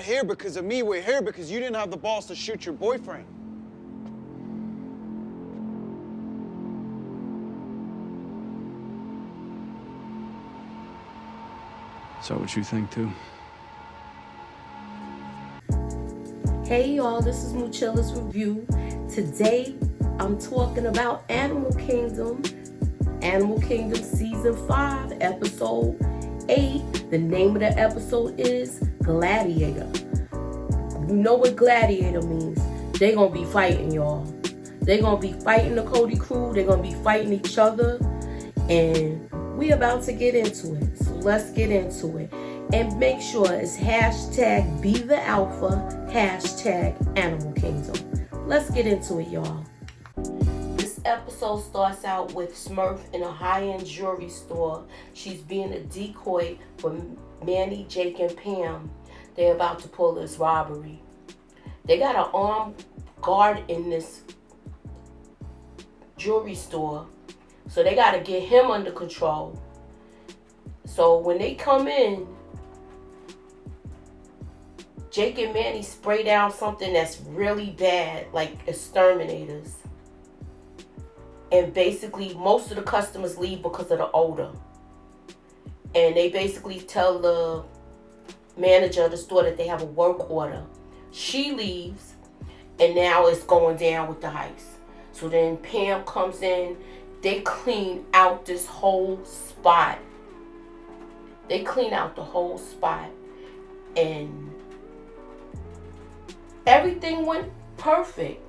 here because of me. We're here because you didn't have the balls to shoot your boyfriend. Is that what you think too? Hey y'all, this is Muchilla's Review. Today I'm talking about Animal Kingdom. Animal Kingdom Season 5, Episode 8. The name of the episode is Gladiator. You know what Gladiator means. They gonna be fighting, y'all. They gonna be fighting the Cody crew. They gonna be fighting each other. And we about to get into it. So let's get into it. And make sure it's hashtag Be The Alpha, hashtag Animal Kingdom. Let's get into it, y'all. This episode starts out with Smurf in a high-end jewelry store. She's being a decoy for Manny, Jake, and Pam. They're about to pull this robbery. They got an armed guard in this jewelry store, so they got to get him under control. So when they come in, Jake and Manny spray down something that's really bad, like exterminators. And basically, most of the customers leave because of the odor. And they basically tell the manager of the store that they have a work order. She leaves, and now it's going down with the heist. So then Pam comes in. They clean out this whole spot. They clean out the whole spot. And everything went perfect.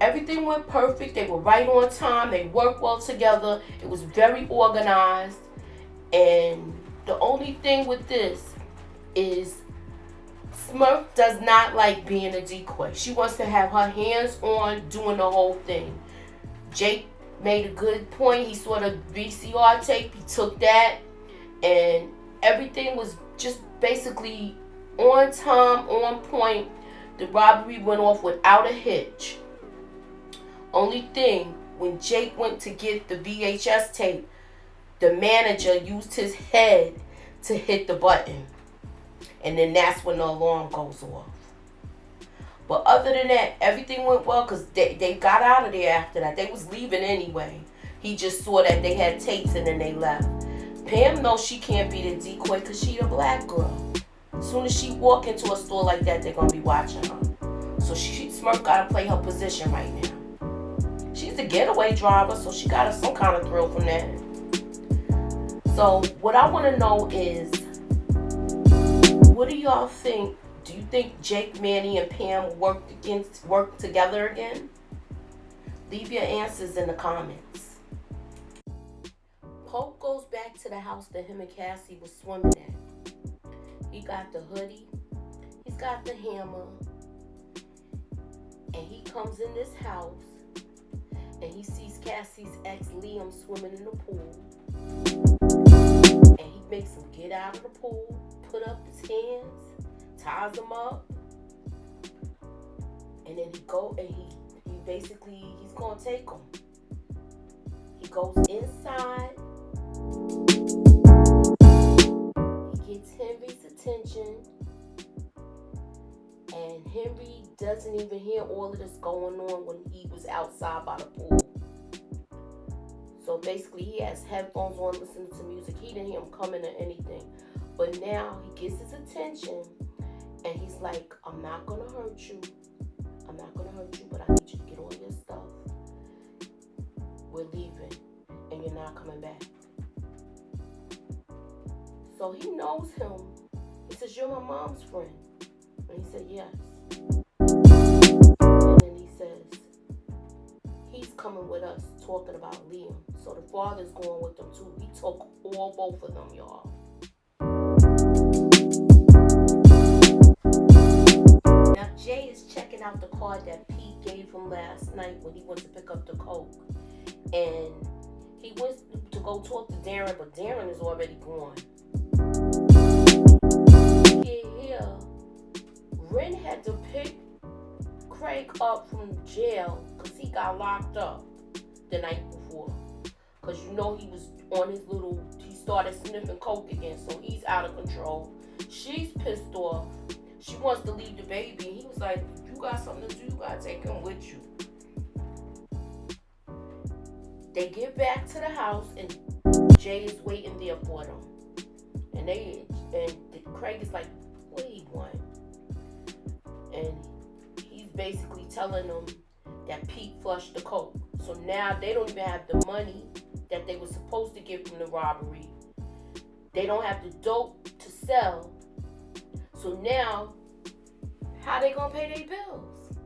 Everything went perfect. They were right on time. They worked well together. It was very organized. And the only thing with this is Smurf does not like being a decoy. She wants to have her hands on doing the whole thing. Jake made a good point. He saw the VCR tape. He took that. And everything was just basically on time, on point. The robbery went off without a hitch. Only thing, when Jake went to get the VHS tape, the manager used his head to hit the button. And then that's when the alarm goes off. But other than that, everything went well because they got out of there after that. They was leaving anyway. He just saw that they had tapes and then they left. Pam knows she can't be the decoy because she a black girl. As soon as she walk into a store like that, they're going to be watching her. So Smurf got to play her position right now. She's a getaway driver, so she got some kind of thrill from that. So what I want to know is, what do y'all think? Do you think Jake, Manny, and Pam work together again? Leave your answers in the comments. Pope goes back to the house that him and Cassie was swimming at. He got the hoodie. He's got the hammer. And he comes in this house. And he sees Cassie's ex, Liam, swimming in the pool. And he makes him get out of the pool, put up his hands, ties him up. And then he's going to take him. He goes inside. He gets Henry's attention. And Henry doesn't even hear all of this going on when he was outside by the pool. So basically, he has headphones on, listening to music. He didn't hear him coming or anything. But now he gets his attention, and he's like, I'm not going to hurt you. I'm not going to hurt you, but I need you to get all your stuff. We're leaving, and you're not coming back. So he knows him. He says, you're my mom's friend. And he said, yes. And then he says, he's coming with us, talking about Liam. So the father's going with them too. He took both of them, y'all. Now Jay is checking out the card that Pete gave him last night when he went to pick up the coke. And he went to go talk to Darren, but Darren is already gone. Here, Ren had to pick Craig up from jail because he got locked up the night before. Because you know he was on his he started sniffing coke again, so he's out of control. She's pissed off. she wants to leave the baby. He was like, you got something to do, you gotta take him with you. They get back to the house and Jay is waiting there for them. And Craig is like, what do you want? And he's basically telling them that Pete flushed the coke. So now they don't even have the money that they were supposed to get from the robbery. They don't have the dope to sell. So now, how they gonna pay their bills?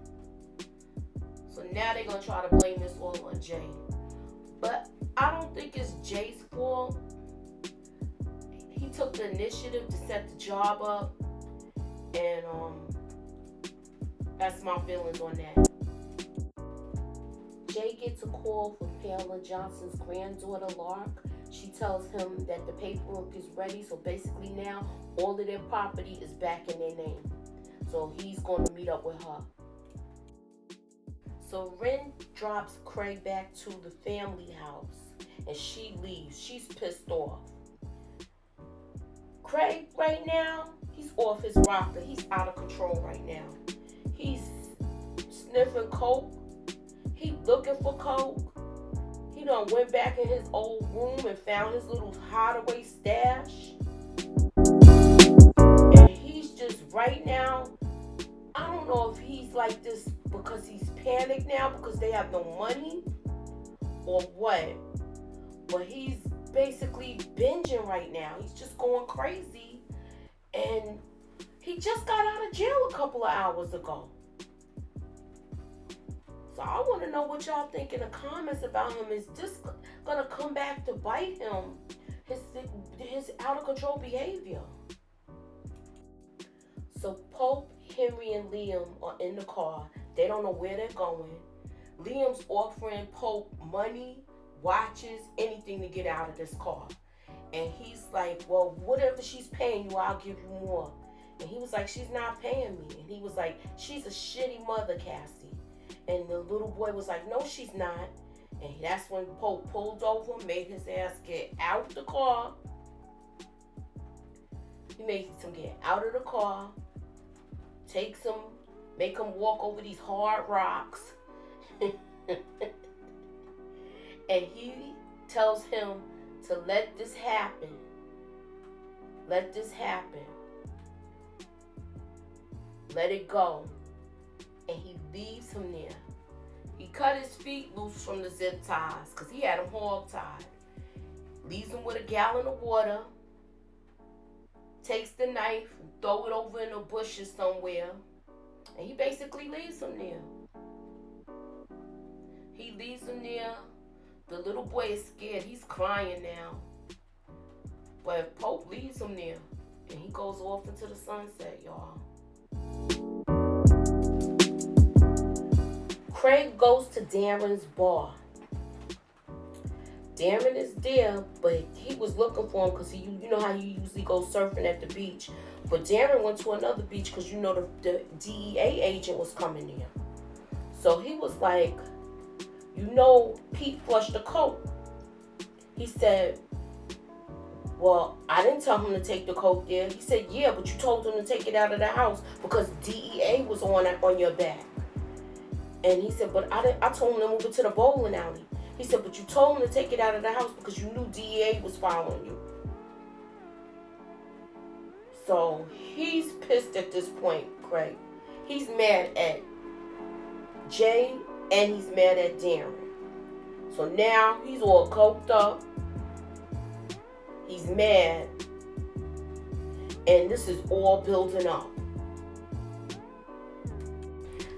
So now they're gonna try to blame this all on Jay. But I don't think it's Jay's fault. He took the initiative to set the job up. And that's my feelings on that. Jay gets a call from Pamela Johnson's granddaughter, Lark. She tells him that the paperwork is ready. So basically now, all of their property is back in their name. So he's going to meet up with her. So Ren drops Craig back to the family house. And she leaves. She's pissed off. Craig, right now, he's off his rocker. He's out of control right now. He's sniffing coke. He looking for coke. He done went back in his old room and found his little hideaway stash. And he's just right now, I don't know if he's like this because he's panicked now because they have no money or what. But he's basically binging right now. He's just going crazy. And he just got out of jail a couple of hours ago. So I want to know what y'all think in the comments about him. Is this going to come back to bite him? His out of control behavior. So Pope, Henry, and Liam are in the car. They don't know where they're going. Liam's offering Pope money, watches, anything to get out of this car. And he's like, well, whatever she's paying you, I'll give you more. And he was like, she's not paying me. And he was like, she's a shitty mother, Cassie. And the little boy was like, no, she's not. And that's when Pope pulled over, made his ass get out the car. He made him get out of the car, make him walk over these hard rocks. And he tells him to let this happen. Let this happen. Let it go. And he leaves him there. He cut his feet loose from the zip ties because he had them hog tied. Leaves him with a gallon of water. Takes the knife and throw it over in the bushes somewhere. And he basically leaves him there. He leaves him there. The little boy is scared. He's crying now. But Pope leaves him there. And he goes off into the sunset, y'all. Craig goes to Darren's bar. Darren is there, but he was looking for him because you know how you usually go surfing at the beach. But Darren went to another beach because you know the DEA agent was coming there. So he was like, you know, Pete flushed the coke. He said, well, I didn't tell him to take the coke there. He said, yeah, but you told him to take it out of the house because DEA was on your back. And he said, but I told him to move it to the bowling alley. He said, but you told him to take it out of the house because you knew DEA was following you. So he's pissed at this point, Craig. He's mad at Jay and he's mad at Darren. So now he's all coked up. He's mad. And this is all building up.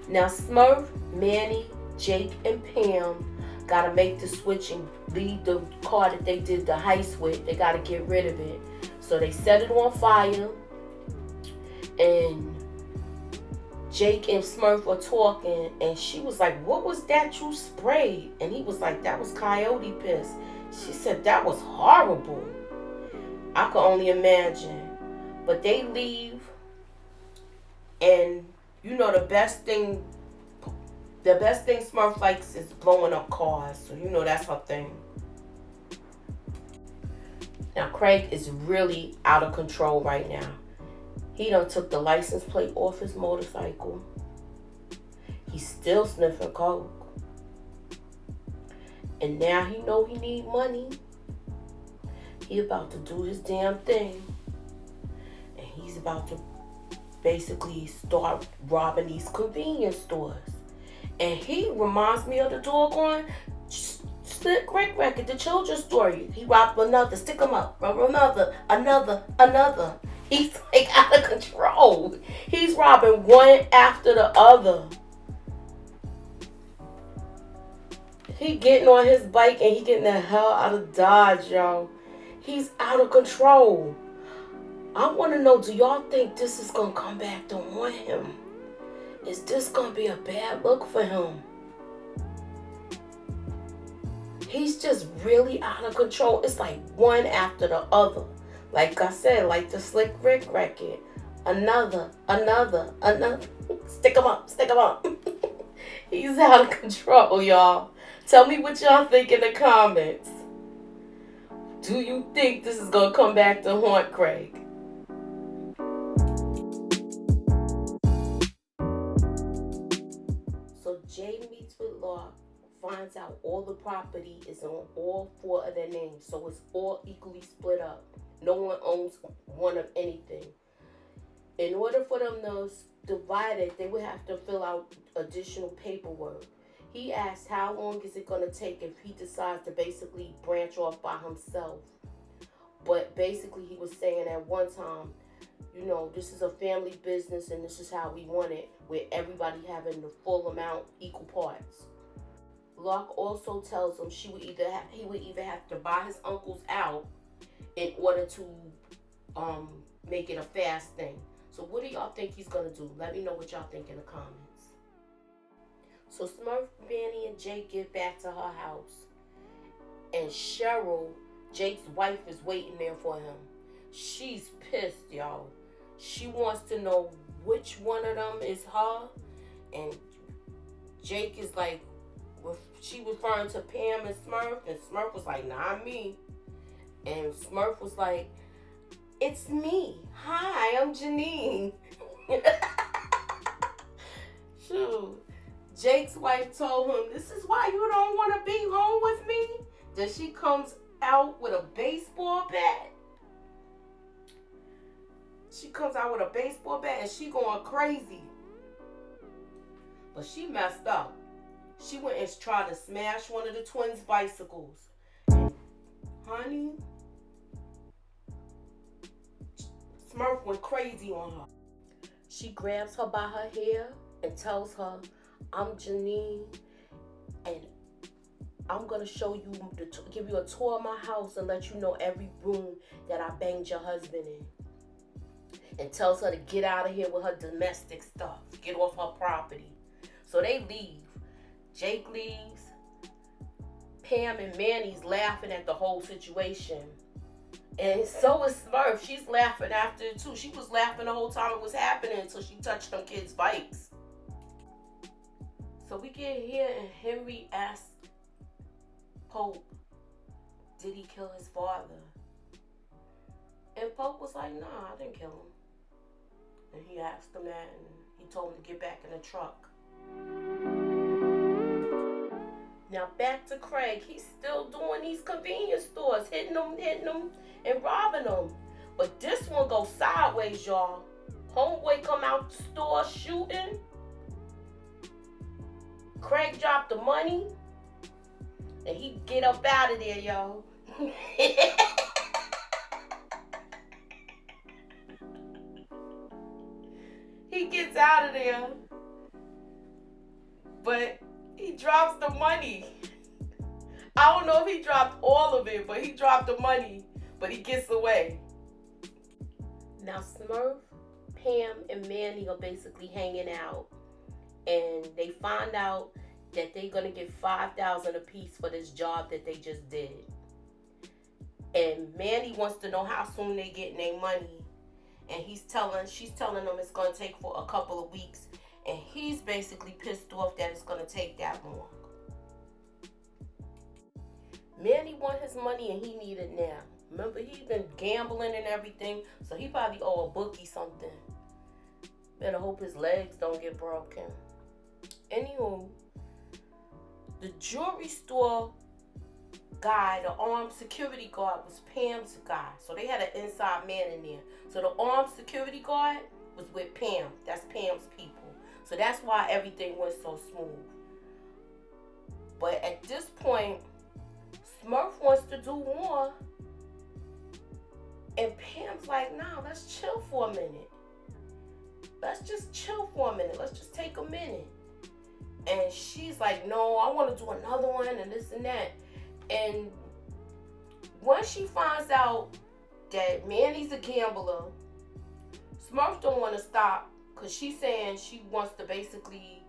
Now Smurf, Manny, Jake, and Pam gotta make the switch and leave the car that they did the heist with. They gotta get rid of it. So they set it on fire. And Jake and Smurf were talking. And she was like, what was that you sprayed? And he was like, that was coyote piss. She said, that was horrible. I could only imagine. But they leave. And you know the best thing Smurf likes is blowing up cars. So you know that's her thing. Now Craig is really out of control right now. He done took the license plate off his motorcycle. He's still sniffing coke. And now he know he need money. He about to do his damn thing. And he's about to basically start robbing these convenience stores. And he reminds me of the doggone Slick Rick record, the children's story. He robbed another, stick him up, rob another. He's like out of control. He's robbing one after the other. He getting on his bike and he getting the hell out of Dodge, y'all. He's out of control. I want to know, do y'all think this is going to come back to haunt him? Is this going to be a bad look for him? He's just really out of control. It's like one after the other. Like I said, like the Slick Rick record. Another. Stick him up. He's out of control, y'all. Tell me what y'all think in the comments. Do you think this is going to come back to haunt Craig? So Jay meets with Locke, finds out all the property is on all four of their names. So it's all equally split up. No one owns one of anything. In order for them to divide it, they would have to fill out additional paperwork. He asked how long is it going to take if he decides to basically branch off by himself. But basically he was saying at one time, you know, this is a family business and this is how we want it, where everybody having the full amount, equal parts. Locke also tells him he would either have to buy his uncles out in order to make it a fast thing. So what do y'all think he's going to do? Let me know what y'all think in the comments. So Smurf, Manny, and Jake get back to her house. And Cheryl, Jake's wife, is waiting there for him. She's pissed, y'all. She wants to know which one of them is her. And Jake is like, she referring to Pam and Smurf. And Smurf was like, nah, me. And Smurf was like, it's me. Hi, I'm Janine. Shoot. Jake's wife told him, this is why you don't want to be home with me? Then she comes out with a baseball bat. She comes out with a baseball bat and she going crazy. But she messed up. She went and tried to smash one of the twins' bicycles. And, honey, Smurf went crazy on her. She grabs her by her hair and tells her, I'm Janine, and I'm going to show you, give you a tour of my house and let you know every room that I banged your husband in. And tells her to get out of here with her domestic stuff. Get off her property. So they leave. Jake leaves. Pam and Manny's laughing at the whole situation. And so is Smurf. She's laughing after it too. She was laughing the whole time it was happening until she touched them kids' bikes. So we get here and Henry asks Pope, did he kill his father? And Pope was like, nah, I didn't kill him. And he asked him that and he told him to get back in the truck. Now back to Craig. He's still doing these convenience stores, hitting them, and robbing them. But this one goes sideways, y'all. Homeboy come out the store shooting. Craig dropped the money. And he get up out of there, y'all. He gets out of there. But he drops the money. I don't know if he dropped all of it, but he dropped the money. But he gets away. Now Smurf, Pam, and Manny are basically hanging out. And they find out that they're going to get $5,000 a piece for this job that they just did. And Manny wants to know how soon they getting their money. And she's telling them it's going to take for a couple of weeks. And he's basically pissed off that it's going to take that long. Manny want his money and he need it now. Remember, he been gambling and everything, so he probably owe a bookie something. Better hope his legs don't get broken. Anywho, the jewelry store guy, the armed security guard, was Pam's guy. So they had an inside man in there. So the armed security guard was with Pam. That's Pam's people. So that's why everything went so smooth. But at this point, Smurf wants to do more. And Pam's like, nah, let's chill for a minute. Let's just chill for a minute. Let's just take a minute. And she's like, no, I want to do another one and this and that. And once she finds out that Manny's a gambler, Smurf don't want to stop because she's saying she wants to basically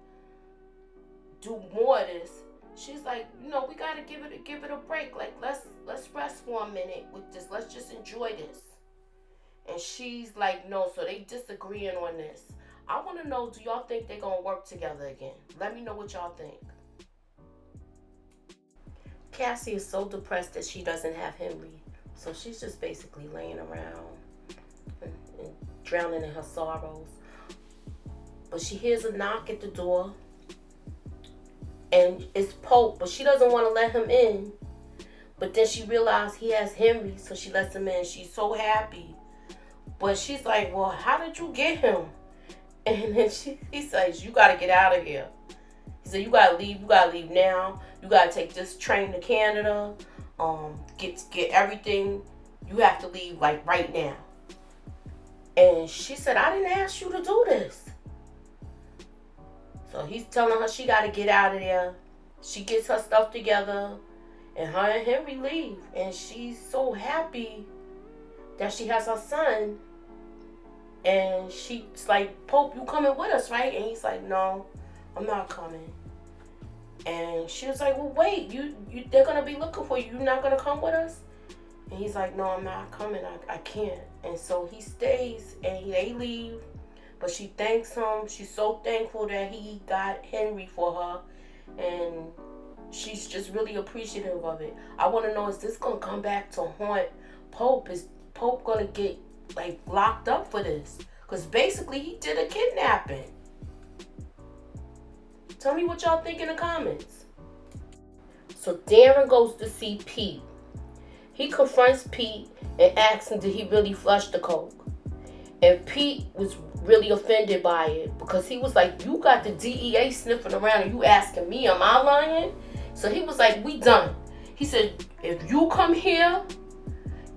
do more of this. She's like, we gotta give it a break. Like let's rest for a minute with this. Let's just enjoy this. And she's like, no. So they disagreeing on this. I want to know, do y'all think they're gonna work together again? Let me know what y'all think. Cassie is so depressed that she doesn't have Henry. So she's just basically laying around and drowning in her sorrows. But she hears a knock at the door. And it's Pope, but she doesn't want to let him in. But then she realized he has Henry, so she lets him in. She's so happy. But she's like, well, how did you get him? And then he says, you got to get out of here. He said, you got to leave. You got to leave now. You got to take this train to Canada. Get everything. You have to leave, like, right now. And she said, I didn't ask you to do this. So he's telling her she got to get out of there. She gets her stuff together. And her and Henry leave. And she's so happy that she has her son. And she's like, Pope, you coming with us, right? And he's like, no, I'm not coming. And she was like, well, wait, they're going to be looking for you. You're not going to come with us? And he's like, no, I'm not coming. I can't. And so he stays and they leave. But she thanks him. She's so thankful that he got Henry for her. And she's just really appreciative of it. I want to know, is this going to come back to haunt Pope? Is Pope going to get, like, locked up for this? Because basically he did a kidnapping. Tell me what y'all think in the comments. So Darren goes to see Pete. He confronts Pete and asks him, did he really flush the coke? And Pete was really offended by it because he was like, you got the DEA sniffing around and you asking me, am I lying? So he was like, we done. He said, if you come here,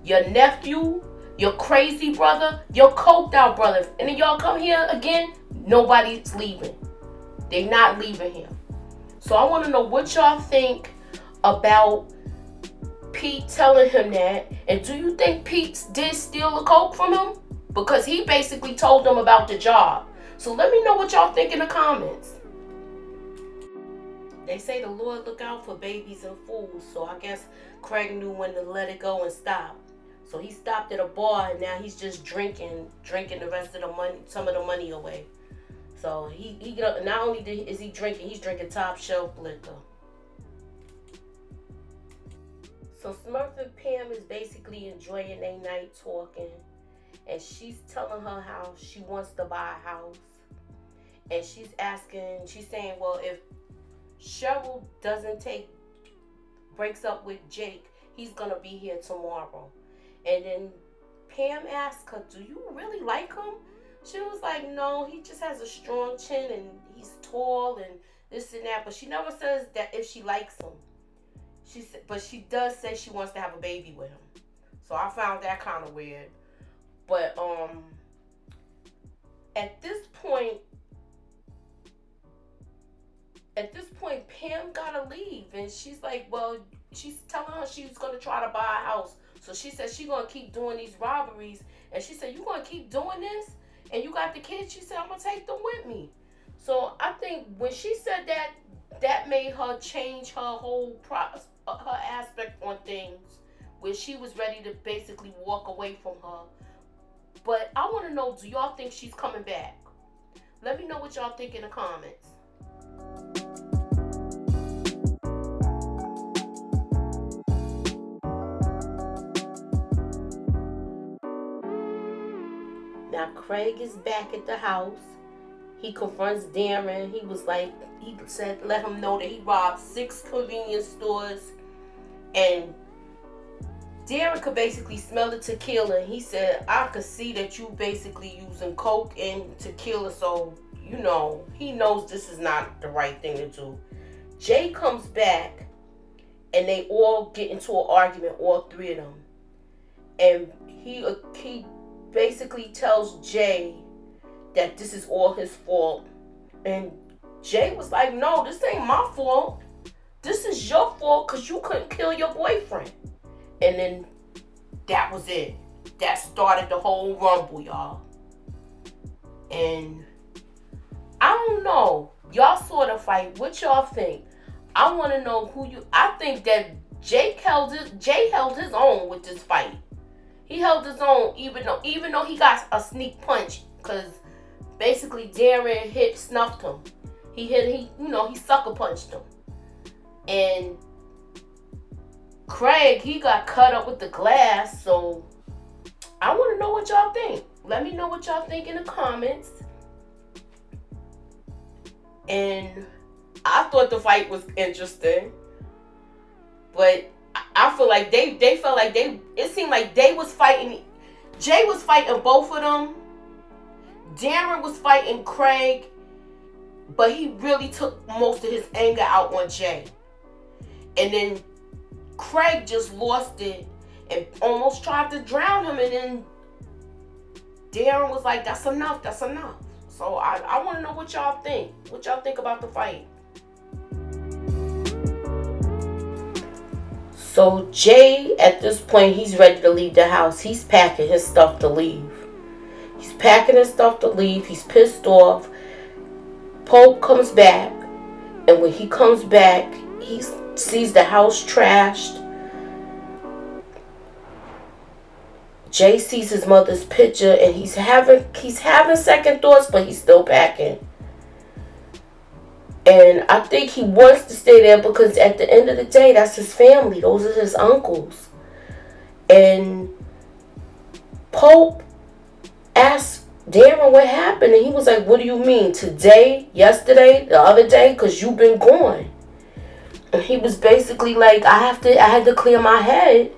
your nephew, your crazy brother, your coked out brother, and then y'all come here again, nobody's leaving. They not leaving here. So I want to know what y'all think about Pete telling him that. And do you think Pete did steal the coke from him? Because he basically told them about the job. So let me know what y'all think in the comments. They say the Lord look out for babies and fools. So I guess Craig knew when to let it go and stop. So he stopped at a bar and now he's just drinking the rest of the money, some of the money away. So he not only is he drinking, he's drinking top shelf liquor. So Smurf and Pam is basically enjoying their night talking. And she's telling her how she wants to buy a house. And she's saying, well, if Cheryl breaks up with Jake, he's going to be here tomorrow. And then Pam asked her, do you really like him? She was like, no, he just has a strong chin and he's tall and this and that. But she never says that if she likes him. But she does say she wants to have a baby with him. So I found that kind of weird. But at this point, Pam gotta leave, and she's like, well, she's telling her she's gonna try to buy a house. So she said she's gonna keep doing these robberies, and she said, you gonna keep doing this, and you got the kids? She said, I'm gonna take them with me. So I think when she said that, that made her change her whole her aspect on things, where she was ready to basically walk away from her. But I want to know, do y'all think she's coming back? Let me know what y'all think in the comments. Craig is back at the house. He confronts Darren. He said, let him know that he robbed 6 convenience stores. And Darren could basically smell the tequila. And he said, I could see that you basically using coke and tequila. So, he knows this is not the right thing to do. Jay comes back and they all get into an argument, all 3 of them. And he basically tells Jay that this is all his fault. And Jay was like, no, this ain't my fault. This is your fault because you couldn't kill your boyfriend. And then that was it. That started the whole rumble, y'all. And I don't know. Y'all saw the fight. What y'all think? I want to know I think that Jay held his own with this fight. He held his own even though he got a sneak punch, because basically Darren snuffed him. He sucker punched him. And Craig, he got cut up with the glass. So I want to know what y'all think. Let me know what y'all think in the comments. And I thought the fight was interesting, but I feel like they felt like it seemed like they was fighting. Jay was fighting both of them. Darren was fighting Craig, but he really took most of his anger out on Jay. And then Craig just lost it and almost tried to drown him. And then Darren was like, that's enough. So I want to know what y'all think. What y'all think about the fight? So Jay, at this point, he's ready to leave the house. He's packing his stuff to leave. He's pissed off. Pope comes back. And when he comes back, he sees the house trashed. Jay sees his mother's picture and he's having second thoughts, but he's still packing. And I think he wants to stay there because at the end of the day, that's his family. Those are his uncles. And Pope asked Darren what happened. And he was like, what do you mean? Today, yesterday, the other day? Because you've been gone. And he was basically like, I had to clear my head.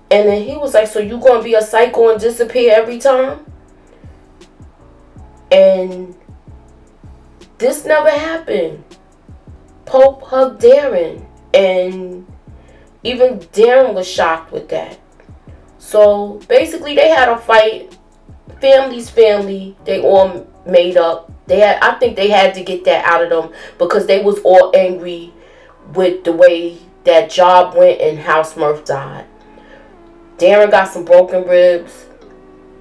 And then he was like, so you going to be a psycho and disappear every time? And this never happened. Pope hugged Darren. And even Darren was shocked with that. So basically they had a fight. Family's family. They all made up. I think they had to get that out of them because they was all angry with the way that job went and how Smurf died. Darren got some broken ribs.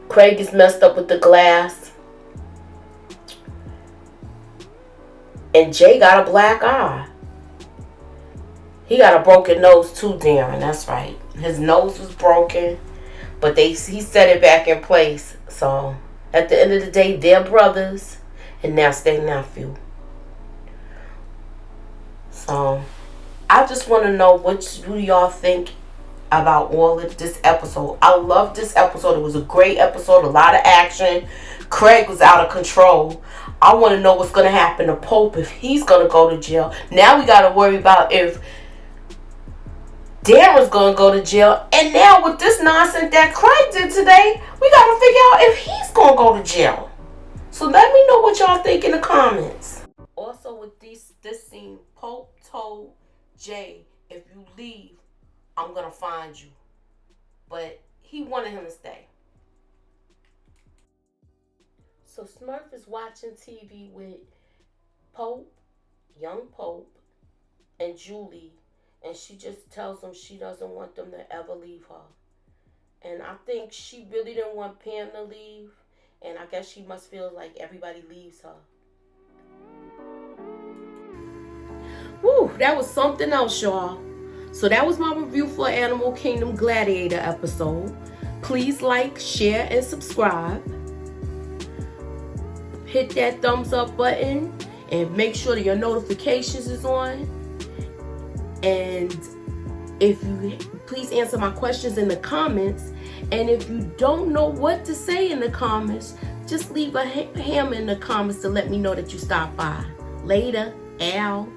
Craig is messed up with the glass. And Jay got a black eye. He got a broken nose too, Darren. That's right. His nose was broken. But he set it back in place. So, at the end of the day, they're brothers. And that's their nephew. So, I just want to know what do y'all think about all of this episode. I love this episode. It was a great episode. A lot of action. Craig was out of control. I want to know what's going to happen to Pope if he's going to go to jail. Now we got to worry about if Darren's going to go to jail. And now with this nonsense that Craig did today, we got to figure out if he's going to go to jail. So let me know what y'all think in the comments. Also with this scene, Pope told Jay, if you leave, I'm going to find you. But he wanted him to stay. So Smurf is watching TV with Pope, young Pope, and Julie. And she just tells him she doesn't want them to ever leave her. And I think she really didn't want Pam to leave. And I guess she must feel like everybody leaves her. Woo, that was something else, y'all. So that was my review for Animal Kingdom Gladiator episode. Please like, share, and subscribe. Hit that thumbs up button and make sure that your notifications is on. And if you please answer my questions in the comments. And if you don't know what to say in the comments, just leave a hammer in the comments to let me know that you stopped by. Later, Al.